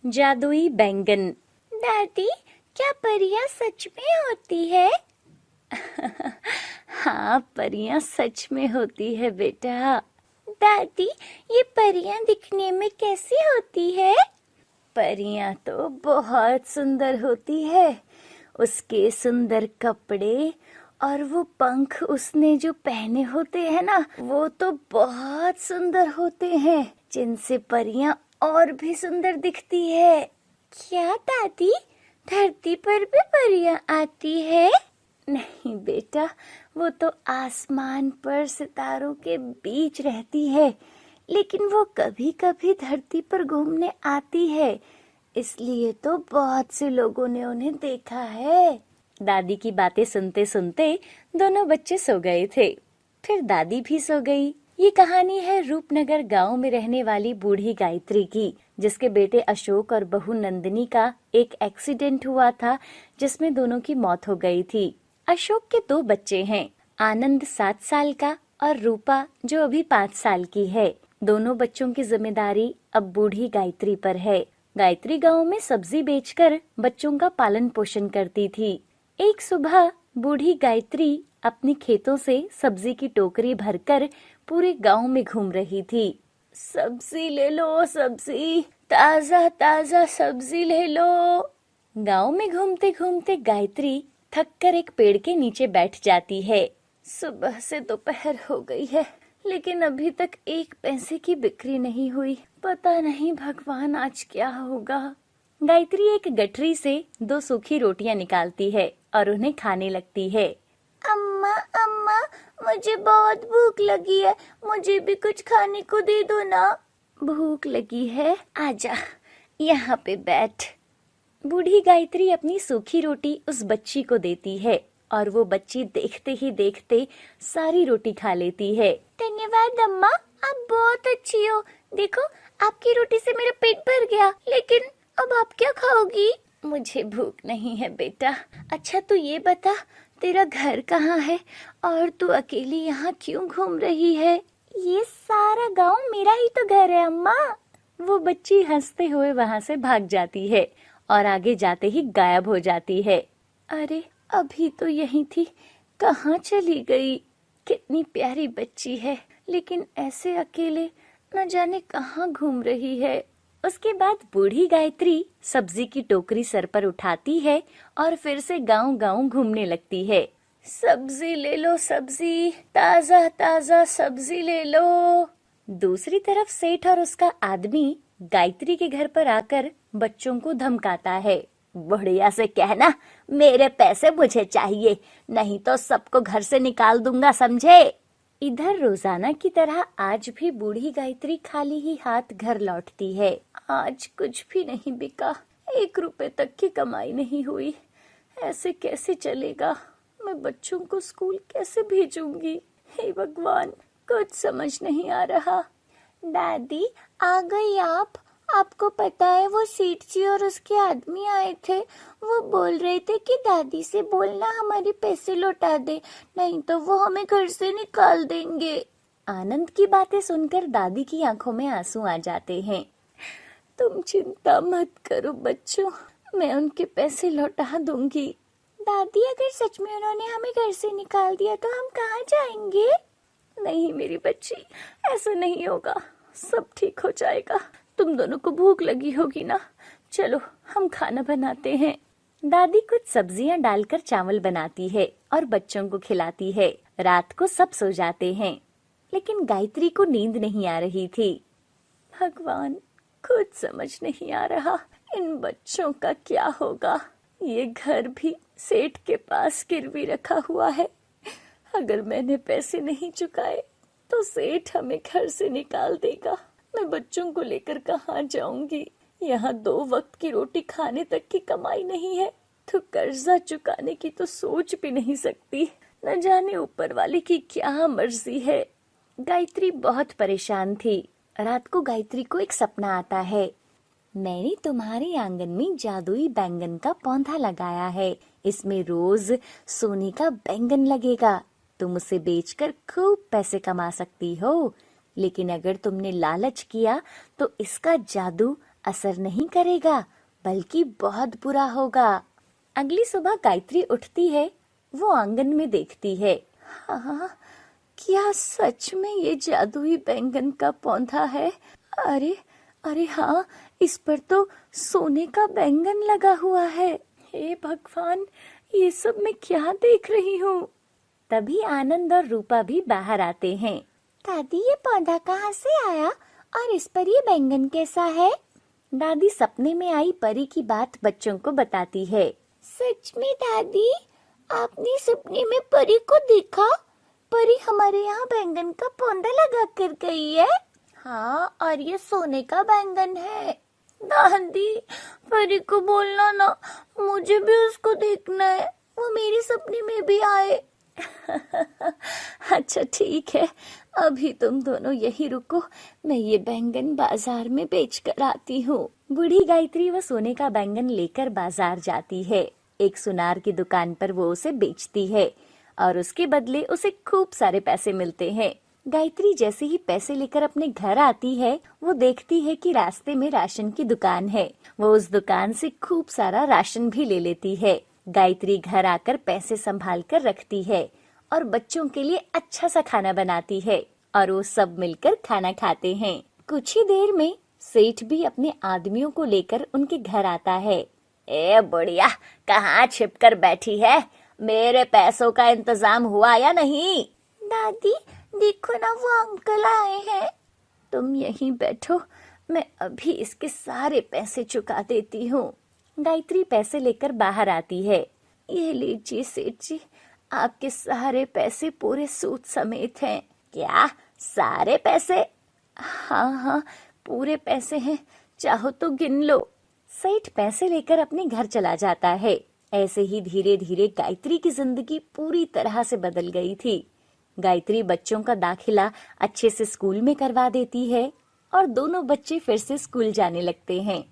जादुई बैंगन। दादी, क्या परियां सच में होती है? हाँ, परियां सच में होती है बेटा। दादी, ये परियां दिखने में कैसी होती है? परियां तो बहुत सुंदर होती है। उसके सुंदर कपड़े और वो पंख उसने जो पहने होते हैं ना, वो तो बहुत सुंदर होते हैं, जिनसे परियां और भी सुंदर दिखती है। क्या दादी, धरती पर भी परियां आती है? नहीं बेटा, वो तो आसमान पर सितारों के बीच रहती है, लेकिन वो कभी कभी धरती पर घूमने आती है, इसलिए तो बहुत से लोगों ने उन्हें देखा है। दादी की बातें सुनते सुनते दोनों बच्चे सो गए थे। फिर दादी भी सो गई। ये कहानी है रूपनगर गांव में रहने वाली बूढ़ी गायत्री की, जिसके बेटे अशोक और बहू नंदिनी का एक एक्सीडेंट हुआ था, जिसमें दोनों की मौत हो गई थी। अशोक के 2 बच्चे हैं, आनंद 7 साल का और रूपा जो अभी 5 साल की है। दोनों बच्चों की जिम्मेदारी अब बूढ़ी गायत्री पर है। गायत्री गांव में सब्जी बेचकर बच्चों का पालन पोषण करती थी। एक सुबह बूढ़ी गायत्री अपने खेतों से सब्जी की टोकरी भरकर पूरे गांव में घूम रही थी। सब्जी ले लो, सब्जी, ताजा ताजा सब्जी ले लो। गांव में घूमते घूमते गायत्री थक कर एक पेड़ के नीचे बैठ जाती है। सुबह से दोपहर हो गई है, लेकिन अभी तक 1 पैसे की बिक्री नहीं हुई। पता नहीं भगवान आज क्या होगा। गायत्री एक गठरी से 2 सूखी रोटियां निकालती है और उन्हें खाने लगती है। अम्मा, अम्मा, मुझे बहुत भूख लगी है, मुझे भी कुछ खाने को दे दो ना। भूख लगी है? आजा, यहाँ पे बैठ। बूढ़ी गायत्री अपनी सूखी रोटी उस बच्ची को देती है और वो बच्ची देखते ही देखते सारी रोटी खा लेती है। धन्यवाद अम्मा, आप बहुत अच्छी हो। देखो, आपकी रोटी से मेरा पेट भर गया, लेकिन अब आप क्या खाओगी? मुझे भूख नहीं है बेटा। अच्छा तू ये बता, तेरा घर कहाँ है और तू अकेली यहाँ क्यों घूम रही है? ये सारा गांव मेरा ही तो घर है अम्मा। वो बच्ची हंसते हुए वहाँ से भाग जाती है और आगे जाते ही गायब हो जाती है। अरे, अभी तो यहीं थी, कहाँ चली गई? कितनी प्यारी बच्ची है, लेकिन ऐसे अकेले न जाने कहाँ घूम रही है। उसके बाद बूढ़ी गायत्री सब्जी की टोकरी सर पर उठाती है और फिर से गांव-गांव घूमने लगती है। सब्जी ले लो, सब्जी, ताजा ताजा सब्जी ले लो। दूसरी तरफ सेठ और उसका आदमी गायत्री के घर पर आकर बच्चों को धमकाता है। बुढ़िया से कहना मेरे पैसे मुझे चाहिए, नहीं तो सबको घर से निकाल दूंगा, समझे? इधर रोजाना की तरह आज भी बूढ़ी गायत्री खाली ही हाथ घर लौटती है। आज कुछ भी नहीं बिका, 1 रुपए तक की कमाई नहीं हुई। ऐसे कैसे चलेगा? मैं बच्चों को स्कूल कैसे भेजूंगी? हे भगवान, कुछ समझ नहीं आ रहा। दादी, आ गई आप? आपको पता है वो सेठ जी और उसके आदमी आए थे। वो बोल रहे थे कि दादी से बोलना हमारे पैसे लौटा दे, नहीं तो वो हमें घर से निकाल देंगे। आनंद की बातें सुनकर दादी की आंखों में आंसू आ जाते हैं। तुम चिंता मत करो बच्चों, मैं उनके पैसे लौटा दूंगी। दादी, अगर सच में उन्होंने हमें घर से निकाल दिया तो हम कहाँ जाएंगे? नहीं मेरी बच्ची, ऐसा नहीं होगा, सब ठीक हो जाएगा। तुम दोनों को भूख लगी होगी ना, चलो हम खाना बनाते हैं। दादी कुछ सब्जियां डालकर चावल बनाती है और बच्चों को खिलाती है। रात को सब सो जाते हैं, लेकिन गायत्री को नींद नहीं आ रही थी। भगवान, कुछ समझ नहीं आ रहा, इन बच्चों का क्या होगा? ये घर भी सेठ के पास गिरवी रखा हुआ है। अगर मैंने पैसे नहीं चुकाए तो सेठ हमें घर से निकाल देगा। मैं बच्चों को लेकर कहाँ जाऊंगी? यहाँ 2 वक्त की रोटी खाने तक की कमाई नहीं है, तो कर्जा चुकाने की तो सोच भी नहीं सकती। न जाने ऊपर वाले की क्या मर्जी है। गायत्री बहुत परेशान थी। रात को गायत्री को एक सपना आता है। मैंने तुम्हारे आंगन में जादुई बैंगन का पौधा लगाया है। इसमें रोज सोने का बैंगन लगेगा। तुम उसे बेचकर खूब पैसे कमा सकती हो, लेकिन अगर तुमने लालच किया तो इसका जादू असर नहीं करेगा, बल्कि बहुत बुरा होगा। अगली सुबह गायत्री उठती है, वो आंगन में देखती है। हाँ, क्या सच में ये जादुई बैंगन का पौधा है? अरे अरे हाँ, इस पर तो सोने का बैंगन लगा हुआ है। हे भगवान, ये सब मैं क्या देख रही हूँ? तभी आनंद और रूपा भी बाहर आते हैं। दादी, ये पौधा कहाँ से आया और इस पर ये बैंगन कैसा है? दादी सपने में आई परी की बात बच्चों को बताती है। सच में दादी, आपने सपने में परी को देखा? परी हमारे यहाँ बैंगन का पौधा लगा कर गई है। हाँ, और ये सोने का बैंगन है। दादी, परी को बोलना ना, मुझे भी उसको देखना है, वो मेरे सपने में भी आए। अच्छा ठीक है, अभी तुम दोनों यही रुको, मैं ये बैंगन बाजार में बेच कर आती हूँ। बूढ़ी गायत्री वो सोने का बैंगन लेकर बाजार जाती है। एक सुनार की दुकान पर वो उसे बेचती है और उसके बदले उसे खूब सारे पैसे मिलते हैं। गायत्री जैसे ही पैसे लेकर अपने घर आती है, वो देखती है कि रास्ते में राशन की दुकान है। वो उस दुकान से खूब सारा राशन भी ले लेती है। गायत्री घर आकर पैसे संभाल कर रखती है और बच्चों के लिए अच्छा सा खाना बनाती है और वो सब मिलकर खाना खाते हैं। कुछ ही देर में सेठ भी अपने आदमियों को लेकर उनके घर आता है। ए बुढ़िया, कहाँ छिप कर बैठी है? मेरे पैसों का इंतजाम हुआ या नहीं? दादी, देखो ना, वो अंकल आए हैं। तुम यहीं बैठो, मैं अभी इसके सारे पैसे चुका देती हूँ। गायत्री पैसे लेकर बाहर आती है। ये लीजिए सेठ जी, आपके सारे पैसे पूरे सूद समेत हैं। क्या सारे पैसे? हाँ हाँ, पूरे पैसे हैं, चाहो तो गिन लो। सेठ पैसे लेकर अपने घर चला जाता है। ऐसे ही धीरे धीरे गायत्री की जिंदगी पूरी तरह से बदल गई थी। गायत्री बच्चों का दाखिला अच्छे से स्कूल में करवा देती है और दोनों बच्चे फिर से स्कूल जाने लगते हैं।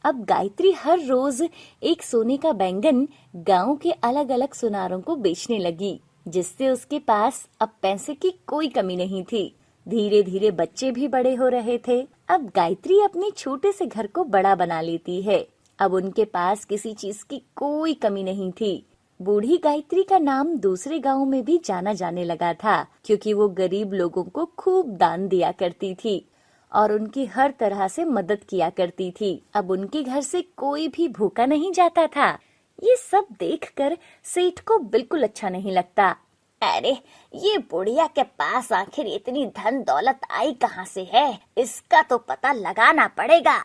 अब गायत्री हर रोज एक सोने का बैंगन गांव के अलग अलग सुनारों को बेचने लगी, जिससे उसके पास अब पैसे की कोई कमी नहीं थी। धीरे धीरे बच्चे भी बड़े हो रहे थे। अब गायत्री अपने छोटे से घर को बड़ा बना लेती है। अब उनके पास किसी चीज की कोई कमी नहीं थी। बूढ़ी गायत्री का नाम दूसरे गांव में भी जाना जाने लगा था, क्योंकि वो गरीब लोगों को खूब दान दिया करती थी और उनकी हर तरह से मदद किया करती थी। अब उनके घर से कोई भी भूखा नहीं जाता था। ये सब देखकर सेठ को बिल्कुल अच्छा नहीं लगता। अरे, ये बुढ़िया के पास आखिर इतनी धन दौलत आई कहाँ से है? इसका तो पता लगाना पड़ेगा।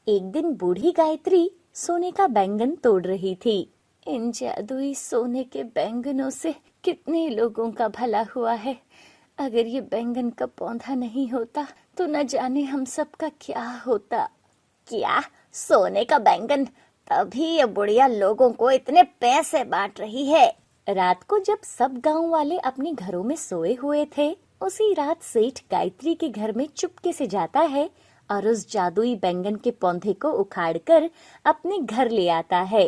एक दिन बूढ़ी गायत्री सोने का बैंगन तोड़ रही थी। इन जादुई सोने के बैंगनों से कितने लोगों का भला हुआ है। अगर ये बैंगन का पौधा नहीं होता तो न जाने हम सब का क्या होता। क्या सोने का बैंगन? तभी ये बुढ़िया लोगों को इतने पैसे बांट रही है। रात को जब सब गांव वाले अपने घरों में सोए हुए थे, उसी रात सेठ गायत्री के घर में चुपके से जाता है और उस जादुई बैंगन के पौधे को उखाड़कर अपने घर ले आता है।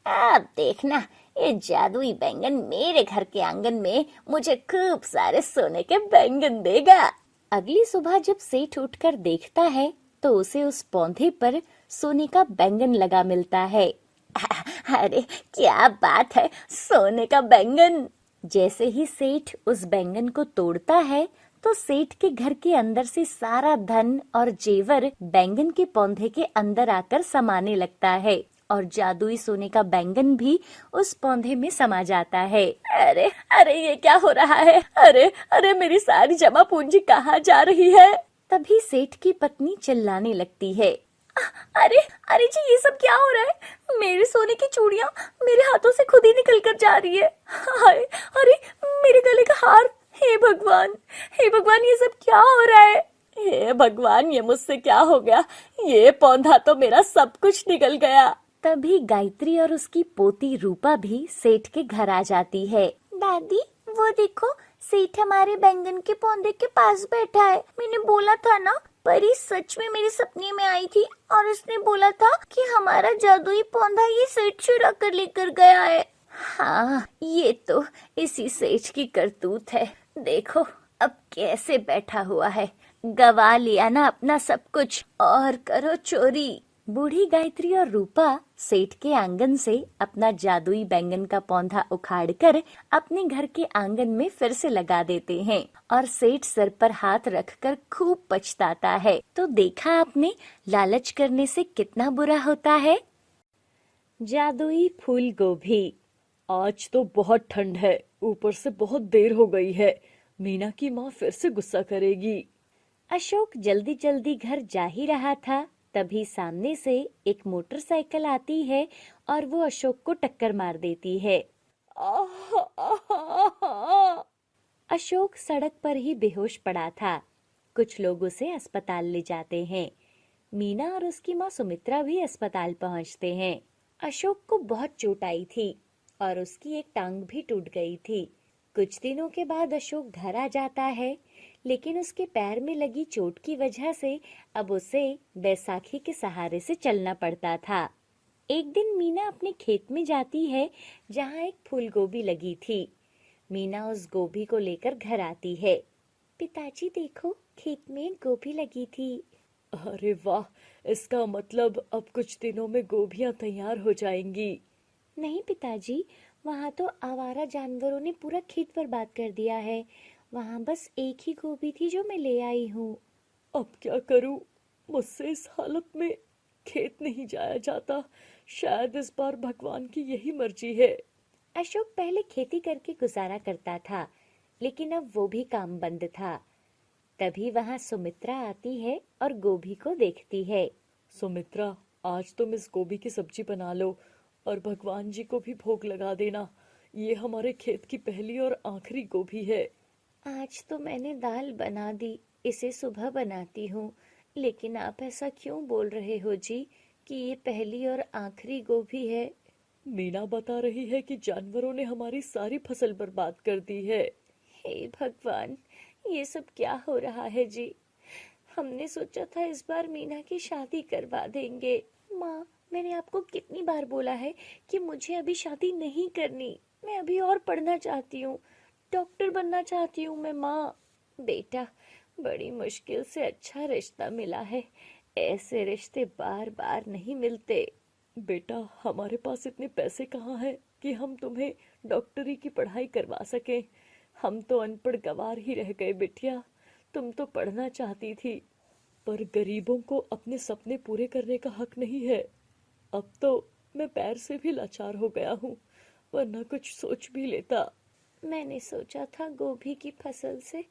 अब देखना, ये जादुई बैंगन मेरे घर के आंगन में मुझे खूब सारे सोने के बैंगन देगा। अगली सुबह जब सेठ उठकर देखता है तो उसे उस पौधे पर सोने का बैंगन लगा मिलता है। अरे क्या बात है, सोने का बैंगन! जैसे ही सेठ उस बैंगन को तोड़ता है तो सेठ के घर के अंदर से सारा धन और जेवर बैंगन के पौधे के अंदर आकर समाने लगता है और जादुई सोने का बैंगन भी उस पौधे में समा जाता है। अरे अरे, ये क्या हो रहा है? अरे अरे, मेरी सारी जमा पूंजी कहाँ जा रही है? तभी सेठ की पत्नी चिल्लाने लगती है। अरे अरे जी, ये सब क्या हो रहा है? मेरे सोने की चूड़ियां मेरे हाथों से खुद ही निकल कर जा रही है। हाय, अरे मेरे गले का हार! हे भगवान, हे भगवान, ये सब क्या हो रहा है? हे भगवान, ये मुझसे क्या हो गया? ये पौधा तो मेरा सब कुछ निकल गया। तभी गायत्री और उसकी पोती रूपा भी सेठ के घर आ जाती है। दादी, वो देखो, सेठ हमारे बैंगन के पौधे के पास बैठा है। मैंने बोला था ना, परी सच में मेरे सपने में आई थी और उसने बोला था कि हमारा जादुई पौधा ये सेठ चुरा कर लेकर गया है। हाँ, ये तो इसी सेठ की करतूत है। देखो अब कैसे बैठा हुआ है, गवा लिया ना अपना सब कुछ और करो चोरी। बूढ़ी गायत्री और रूपा सेठ के आंगन से अपना जादुई बैंगन का पौधा उखाड़कर अपने घर के आंगन में फिर से लगा देते हैं और सेठ सर पर हाथ रखकर खूब पछताता है। तो देखा आपने, लालच करने से कितना बुरा होता है। जादुई फूल गोभी। आज तो बहुत ठंड है, ऊपर से बहुत देर हो गई है। मीना की माँ फिर से गुस्सा करेगी। अशोक जल्दी जल्दी घर जा ही रहा था, तभी सामने से एक मोटरसाइकिल आती है और वो अशोक को टक्कर मार देती है। आह, आह, आह, आह। अशोक सड़क पर ही बेहोश पड़ा था। कुछ लोग उसे अस्पताल ले जाते हैं। मीना और उसकी माँ सुमित्रा भी अस्पताल पहुंचते हैं। अशोक को बहुत चोट आई थी और उसकी एक टांग भी टूट गई थी। कुछ दिनों के बाद अशोक घर आ जाता है, लेकिन उसके पैर में लगी चोट की वजह से अब उसे बैसाखी के सहारे से चलना पड़ता था। एक दिन मीना अपने खेत में जाती है जहाँ एक फूल गोभी लगी थी। मीना उस गोभी को लेकर घर आती है। पिताजी देखो, खेत में एक गोभी लगी थी। अरे वाह, इसका मतलब अब कुछ दिनों में गोभियां तैयार हो जाएंगी। नहीं पिताजी, वहाँ तो आवारा जानवरों ने पूरा खेत बर्बाद कर दिया है। वहाँ बस एक ही गोभी थी जो मैं ले आई हूँ। अब क्या करूं? मुझसे इस हालत में खेत नहीं जाया जाता। शायद इस बार भगवान की यही मर्जी है। अशोक पहले खेती करके गुजारा करता था, लेकिन अब वो भी काम बंद था। तभी वहाँ सुमित्रा आती है और गोभी को देखती है। सुमित्रा, आज तुम इस गोभी की सब्जी बना लो और भगवान जी को भी भोग लगा देना। ये हमारे खेत की पहली और आखिरी गोभी है। आज तो मैंने दाल बना दी, इसे सुबह बनाती हूँ। लेकिन आप ऐसा क्यों बोल रहे हो जी कि ये पहली और आखिरी गोभी है? मीना बता रही है कि जानवरों ने हमारी सारी फसल बर्बाद कर दी है। हे भगवान, ये सब क्या हो रहा है जी? हमने सोचा था इस बार मीना की शादी करवा देंगे। माँ, मैंने आपको कितनी बार बोला है कि मुझे अभी शादी नहीं करनी। मैं अभी और पढ़ना चाहती हूँ, डॉक्टर बनना चाहती हूँ मैं। माँ, बेटा, बड़ी मुश्किल से अच्छा रिश्ता मिला है। ऐसे रिश्ते बार बार नहीं मिलते। बेटा, हमारे पास इतने पैसे कहाँ हैं कि हम तुम्हें डॉक्टरी की पढ़ाई करवा सकें। हम तो अनपढ़ गंवार ही रह गए बिटिया। तुम तो पढ़ना चाहती थी, पर गरीबों को अपने सपने पूरे करने का हक नहीं है। अब तो मैं पैर से भी लाचार हो गया हूँ, वरना कुछ सोच भी लेता। मैंने सोचा था गोभी की फसल से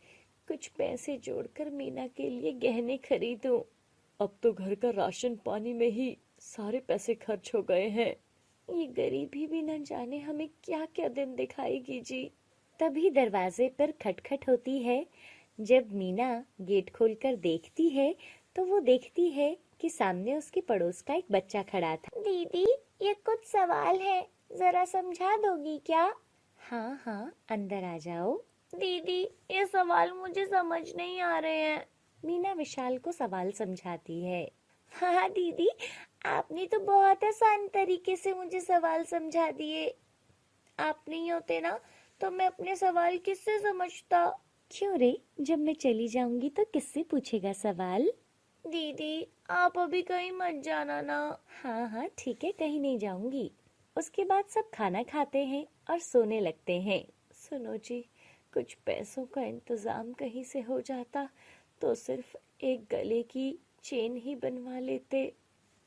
कुछ पैसे जोड़कर मीना के लिए गहने खरीदूं। अब तो घर का राशन पानी में ही सारे पैसे खर्च हो गए हैं। ये गरीबी भी न जाने हमें क्या क्या दिन दिखाएगी जी। तभी दरवाजे पर खटखट होती है। जब मीना गेट खोलकर देखती है तो वो देखती है कि सामने उसके पड़ोस का एक बच्चा खड़ा था। दीदी, ये कुछ सवाल है, जरा समझा दोगी क्या? हाँ हाँ, अंदर आ जाओ। दीदी, ये सवाल मुझे समझ नहीं आ रहे हैं। मीना विशाल को सवाल समझाती है। हाँ दीदी, आपने तो बहुत आसान तरीके से मुझे सवाल समझा दिए। आप नहीं होते ना तो मैं अपने सवाल किससे समझता? क्यों रे, जब मैं चली जाऊंगी तो किससे पूछेगा सवाल? दीदी, आप अभी कहीं मत जाना ना। हाँ हाँ ठीक है, कहीं नहीं जाऊंगी। उसके बाद सब खाना खाते हैं और सोने लगते हैं। सुनो जी, कुछ पैसों का इंतजाम कहीं से हो जाता तो सिर्फ एक गले की चेन ही बनवा लेते।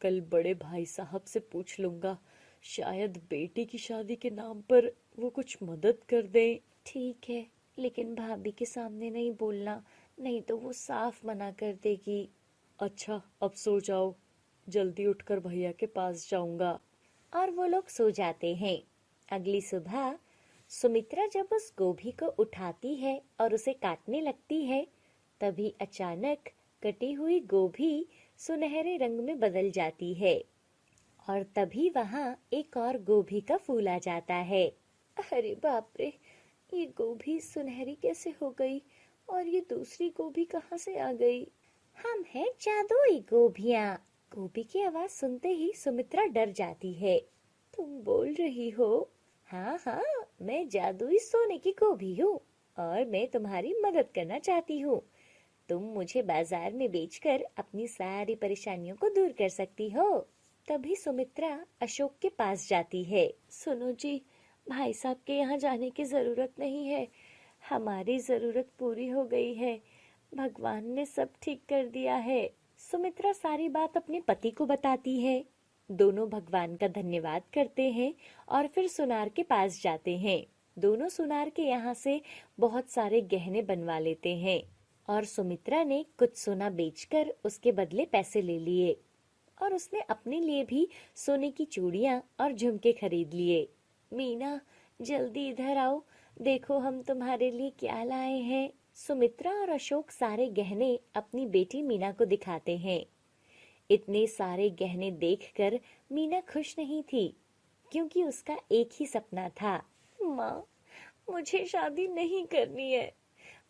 कल बड़े भाई साहब से पूछ लूंगा, शायद बेटी की शादी के नाम पर वो कुछ मदद कर दें। ठीक है, लेकिन भाभी के सामने नहीं बोलना, नहीं तो वो साफ मना कर देगी। अच्छा, अब सो जाओ, जल्दी उठकर भैया के पास जाऊंगा। और वो लोग सो जाते हैं। अगली सुबह सुमित्रा जब उस गोभी को उठाती है और उसे काटने लगती है, तभी अचानक कटी हुई गोभी सुनहरे रंग में बदल जाती है और तभी वहां एक और गोभी का फूल आ जाता है। अरे बाप रे, ये गोभी सुनहरी कैसे हो गई और ये दूसरी गोभी कहाँ से आ गई? हम हैं जादुई गोभियाँ। गोभी की आवाज सुनते ही सुमित्रा डर जाती है। तुम बोल रही हो? हाँ हाँ, मैं जादुई सोने की गोभी हूँ और मैं तुम्हारी मदद करना चाहती हूँ। तुम मुझे बाजार में बेचकर अपनी सारी परेशानियों को दूर कर सकती हो। तभी सुमित्रा अशोक के पास जाती है। सुनो जी, भाई साहब के यहाँ जाने की जरूरत नहीं है, हमारी जरूरत पूरी हो गई है, भगवान ने सब ठीक कर दिया है। सुमित्रा सारी बात अपने पति को बताती है। दोनों भगवान का धन्यवाद करते हैं और फिर सुनार के पास जाते हैं। दोनों सुनार के यहाँ से बहुत सारे गहने बनवा लेते हैं और सुमित्रा ने कुछ सोना बेचकर उसके बदले पैसे ले लिए और उसने अपने लिए भी सोने की चूड़ियां और झुमके खरीद लिए। मीना, जल्दी इधर आओ, देखो हम तुम्हारे लिए क्या लाए हैं। सुमित्रा और अशोक सारे गहने अपनी बेटी मीना को दिखाते हैं। इतने सारे गहने देखकर मीना खुश नहीं थी, क्योंकि उसका एक ही सपना था। माँ, मुझे शादी नहीं करनी है,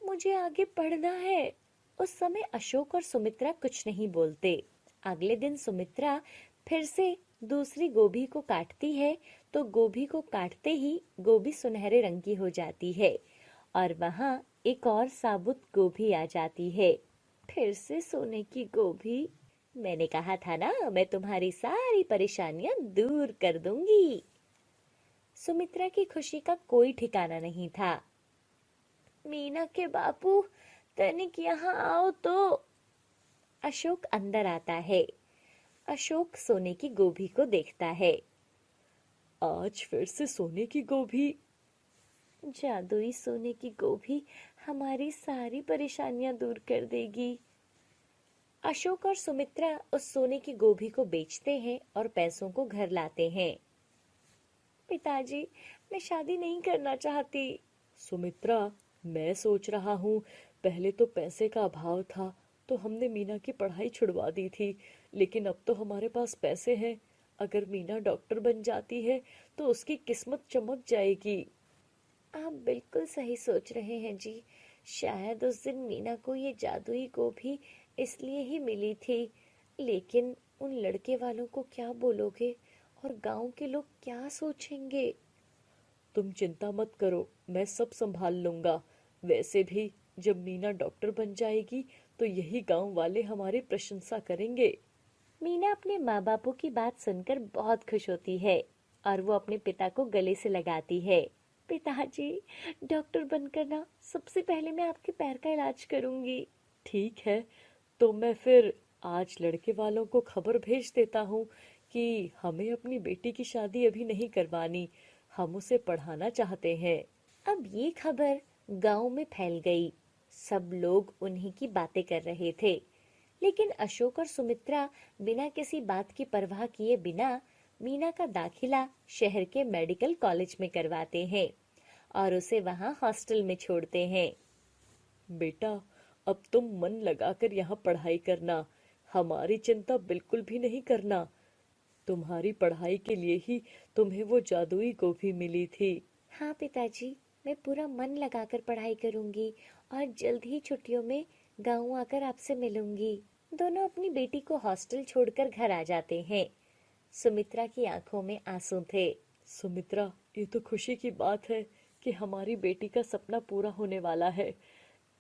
मुझे आगे पढ़ना है। उस समय अशोक और सुमित्रा कुछ नहीं बोलते। अगले दिन सुमित्रा फिर से दूसरी गोभी को काटती है, तो गोभी को काटते ही गोभी सुनहरे रंग की हो जाती है और वहां एक और साबुत गोभी आ जाती है। फिर से सोने की गोभी। मैंने कहा था ना, मैं तुम्हारी सारी परेशानियां दूर कर दूंगी। सुमित्रा की खुशी का कोई ठिकाना नहीं था। मीना के बापू, तनिक यहाँ आओ तो। अशोक अंदर आता है। अशोक सोने की गोभी को देखता है। आज फिर से सोने की गोभी? जादुई सोने की गोभी हमारी सारी परेशानियां दूर कर देगी। अशोक और सुमित्रा उस सोने की गोभी को बेचते हैं और पैसों को घर लाते हैं। पिताजी, मैं शादी नहीं करना चाहती। सुमित्रा, मैं सोच रहा हूँ, पहले तो पैसे का अभाव था तो हमने मीना की पढ़ाई छुड़वा दी थी, लेकिन अब तो हमारे पास पैसे हैं। अगर मीना डॉक्टर बन जाती है तो उसकी किस्मत चमक जाएगी। आप बिल्कुल सही सोच रहे हैं जी। शायद उस दिन मीना को ये जादुई गोभी इसलिए ही मिली थी, लेकिन उन लड़के वालों को क्या बोलोगे और गांव के लोग क्या सोचेंगे? तुम चिंता मत करो, मैं सब संभाल लूंगा। वैसे भी जब मीना डॉक्टर बन जाएगी तो यही गांव वाले हमारी प्रशंसा करेंगे। मीना अपने माँ बापों की बात सुनकर बहुत खुश होती है और वो अपने पिता को गले से लगाती है। पिताजी, डॉक्टर बनकर ना सबसे पहले मैं आपके पैर का इलाज करूंगी। ठीक है, तो मैं फिर आज लड़के वालों को खबर भेज देता हूँ कि हमें अपनी बेटी की शादी अभी नहीं करवानी, हम उसे पढ़ाना चाहते हैं। अब ये खबर गांव में फैल गई। सब लोग उन्हीं की बातें कर रहे थे, लेकिन अशोक और सुमित्रा बिना किसी बात की परवाह किए बिना मीना का दाखिला शहर के मेडिकल कॉलेज में करवाते हैं और उसे वहां हॉस्टल में छोड़ते हैं। बेटा, अब तुम मन लगाकर यहाँ पढ़ाई करना, हमारी चिंता बिल्कुल भी नहीं करना। तुम्हारी पढ़ाई के लिए ही तुम्हें वो जादुई गोभी मिली थी। हाँ पिताजी, मैं पूरा मन लगाकर पढ़ाई करूंगी और जल्द ही छुट्टियों में गांव आकर आपसे मिलूंगी। दोनों अपनी बेटी को हॉस्टल छोड़कर घर आ जाते हैं। सुमित्रा की आंखों में आंसू थे। सुमित्रा, ये तो खुशी की बात है कि हमारी बेटी का सपना पूरा होने वाला है।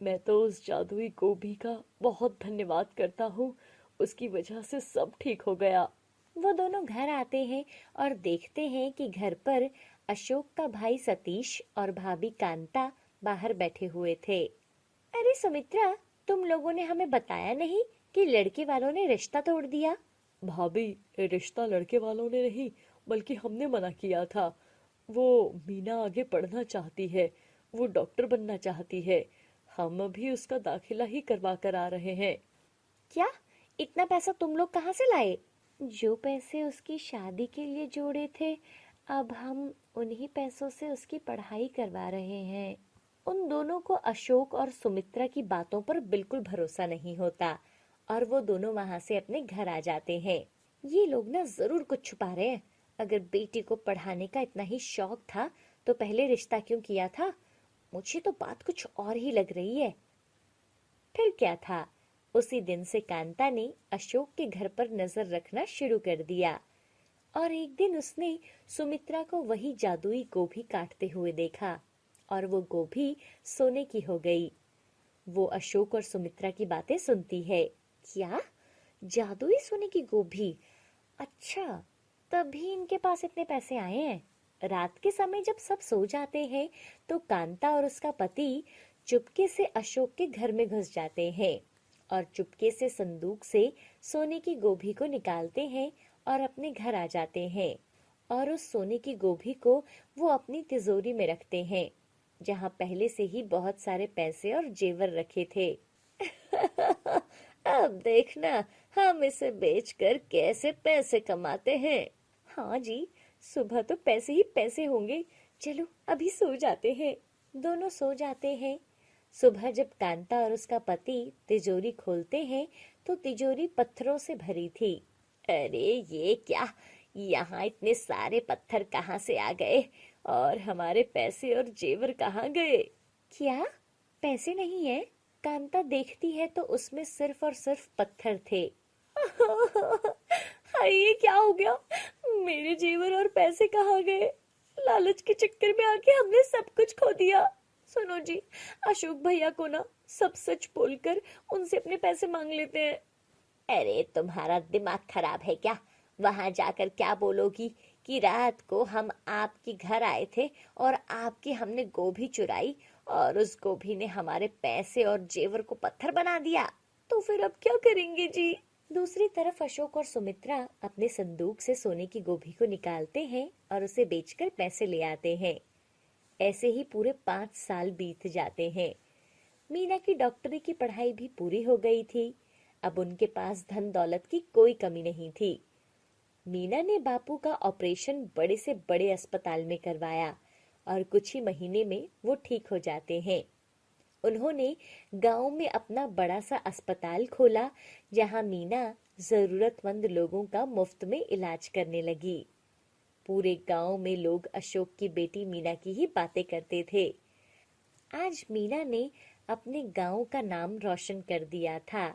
मैं तो उस जादुई गोभी का बहुत धन्यवाद करता हूँ, उसकी वजह से सब ठीक हो गया। वो दोनों घर आते हैं और देखते हैं कि घर पर अशोक का भाई सतीश और भाभी कांता बाहर बैठे हुए थे। अरे सुमित्रा, तुम लोगों ने हमें बताया नहीं कि लड़के वालों ने रिश्ता तोड़ दिया। भाभी, रिश्ता लड़के वालों ने नहीं बल्कि हमने मना किया था। वो मीना आगे पढ़ना चाहती है, वो डॉक्टर बनना चाहती है। हम अभी उसका दाखिला ही करवा कर आ रहे हैं। क्या? इतना पैसा तुम लोग कहाँ से लाए? जो पैसे उसकी शादी के लिए जोड़े थे, अब हम उन्हीं पैसों से उसकी पढ़ाई करवा रहे हैं। उन दोनों को अशोक और सुमित्रा की बातों पर बिल्कुल भरोसा नहीं होता और वो दोनों वहां से अपने घर आ जाते हैं। ये लोग ना जरूर कुछ छुपा रहे हैं। अगर बेटी को पढ़ाने का इतना ही शौक था तो पहले रिश्ता क्यों किया था? मुझे तो बात कुछ और ही लग रही है। फिर क्या था, उसी दिन से कांता ने अशोक के घर पर नजर रखना शुरू कर दिया और एक दिन उसने सुमित्रा को वही जादुई गोभी काटते हुए देखा और वो गोभी सोने की हो गई। वो अशोक और सुमित्रा की बातें सुनती है। क्या? जादुई सोने की गोभी? अच्छा, तभी इनके पास इतने पैसे आए हैं। रात के समय जब सब सो जाते हैं तो कांता और उसका पति चुपके से अशोक के घर में घुस जाते हैं और चुपके से संदूक से सोने की गोभी को निकालते हैं और अपने घर आ जाते हैं और उस सोने की गोभी को वो अपनी तिजोरी में रखते हैं, जहाँ पहले से ही बहुत सारे पैसे और जेवर रखे थे। अब देखना हम इसे बेचकर कैसे पैसे कमाते हैं। हाँ जी, सुबह तो पैसे ही पैसे होंगे। चलो अभी सो जाते हैं। दोनों सो जाते हैं। सुबह जब कांता और उसका पति तिजोरी खोलते हैं तो तिजोरी पत्थरों से भरी थी। अरे ये क्या, यहाँ इतने सारे पत्थर कहाँ से आ गए और हमारे पैसे और जेवर कहाँ गए? क्या पैसे नहीं है? कांता देखती है तो उसमें सिर्फ और सिर्फ पत्थर थे। हाय, ये क्या हो गया? मेरे जेवर और पैसे कहाँ गए? लालच के चक्कर में आके हमने सब कुछ खो दिया। सुनो जी, अशोक भैया को ना सब सच बोलकर उनसे अपने पैसे मांग लेते हैं। अरे तुम्हारा दिमाग खराब है क्या? वहां जाकर क्या बोलोगी कि रात को हम आपके घर आए थे और आपकी हमने गोभी चुराई और उस गोभी ने हमारे पैसे और जेवर को पत्थर बना दिया? तो फिर अब क्या करेंगे जी? दूसरी तरफ अशोक और सुमित्रा अपने संदूक से सोने की गोभी को निकालते हैं और उसे बेचकर पैसे ले आते हैं। ऐसे ही पूरे 5 साल बीत जाते हैं। मीना की डॉक्टरी की पढ़ाई भी पूरी हो गई थी। अब उनके पास धन दौलत की कोई कमी नहीं थी। मीना ने बापू का ऑपरेशन बड़े से बड़े अस्पताल में करवाया और कुछ ही महीने में वो ठीक हो जाते हैं। उन्होंने गांव में अपना बड़ा सा अस्पताल खोला, जहां मीना जरूरतमंद लोगों का मुफ्त में इलाज करने लगी। पूरे गांव में लोग अशोक की बेटी मीना की ही बातें करते थे। आज मीना ने अपने गांव का नाम रोशन कर दिया था।